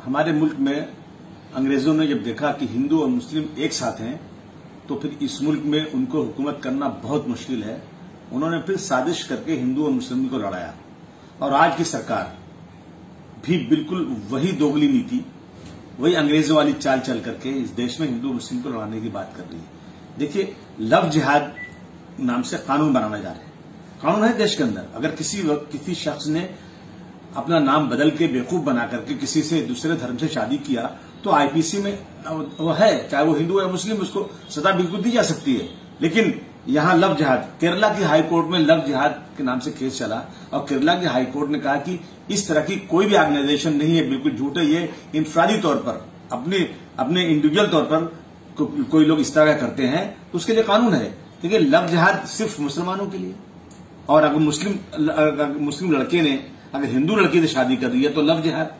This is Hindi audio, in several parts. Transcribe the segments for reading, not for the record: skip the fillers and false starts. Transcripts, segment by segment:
हमारे मुल्क में अंग्रेजों ने जब देखा कि हिंदू और मुस्लिम एक साथ हैं तो फिर इस मुल्क में उनको हुकूमत करना बहुत मुश्किल है। उन्होंने फिर साजिश करके हिंदू और मुस्लिम को लड़ाया और आज की सरकार भी बिल्कुल वही दोगली नीति, वही अंग्रेजों वाली चाल चल करके इस देश में हिंदू मुस्लिम को लड़ाने की बात कर रही है। देखिए, लव जिहाद नाम से कानून बनाना जा रहे हैं। कानून है देश के अंदर, अगर किसी शख्स ने अपना नाम बदल के बेवकूफ बना करके किसी से दूसरे धर्म से शादी किया तो आईपीसी में वो है, चाहे वो हिंदू या मुस्लिम, उसको सजा बिल्कुल दी जा सकती है। लेकिन यहां लव जिहाद, केरला की हाई कोर्ट में लव जिहाद के नाम से केस चला और केरला की हाई कोर्ट ने कहा कि इस तरह की कोई भी ऑर्गेनाइजेशन नहीं है, बिल्कुल झूठ है, ये इनफरादी तौर पर अपने इंडिविजुअल तौर पर कोई लोग इस तरह करते हैं तो उसके लिए कानून है। देखिए, लव जिहाद सिर्फ मुसलमानों के लिए, और अगर मुस्लिम लड़के ने अगर हिंदू लड़की से शादी कर रही है तो लव जिहाद,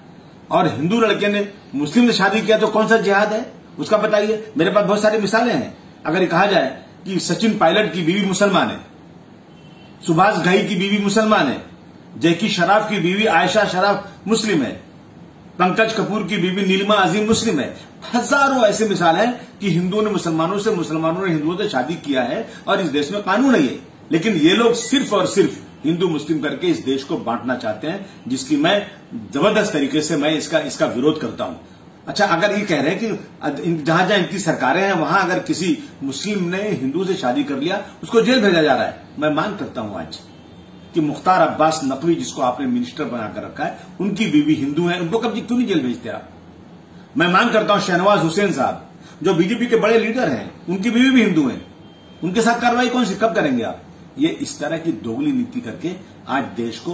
और हिंदू लड़के ने मुस्लिम से शादी किया तो कौन सा जिहाद है उसका बताइए। मेरे पास बहुत सारी मिसालें हैं। अगर कहा जाए कि सचिन पायलट की बीवी मुसलमान है, सुभाष घई की बीवी मुसलमान है, जैकी श्रॉफ की बीवी आयशा श्रॉफ मुस्लिम है, पंकज कपूर की बीवी नीलिमा अजीम मुस्लिम है। हजारों ऐसे मिसाल हैं कि हिंदुओं ने मुसलमानों से, मुसलमानों ने हिंदुओं से शादी किया है और इस देश में कानून है ये। लेकिन ये लोग सिर्फ और सिर्फ हिंदू मुस्लिम करके इस देश को बांटना चाहते हैं, जिसकी मैं जबरदस्त तरीके से मैं इसका विरोध करता हूं। अच्छा, अगर ये कह रहे हैं कि जहां जहां इनकी सरकारें हैं वहां अगर किसी मुस्लिम ने हिंदू से शादी कर लिया उसको जेल भेजा जा रहा है। मैं मांग करता हूं आज कि मुख्तार अब्बास नकवी, जिसको आपने मिनिस्टर बनाकर रखा है, उनकी बीवी हिंदू है, उनको कब क्यों नहीं जेल भेजते आप? मैं मांग करता हूं शहनवाज हुसैन साहब, जो बीजेपी के बड़े लीडर हैं, उनकी बीवी भी हिंदू है, उनके साथ कार्रवाई कौन सी कब करेंगे आप? ये इस तरह की दोगली नीति करके आज देश को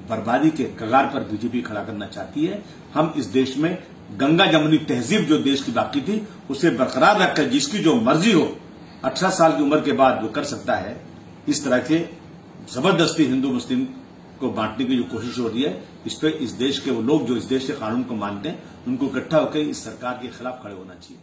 बर्बादी के कगार पर बीजेपी खड़ा करना चाहती है। हम इस देश में गंगा जमुनी तहजीब जो देश की बाकी थी उसे बरकरार रखकर जिसकी जो मर्जी हो 18 साल की उम्र के बाद वो कर सकता है। इस तरह के जबरदस्ती हिंदू मुस्लिम को बांटने की जो कोशिश हो रही है, इस पर इस देश के वो लोग जो इस देश के कानून को मानते हैं उनको इकट्ठा होकर इस सरकार के खिलाफ खड़े होना चाहिए।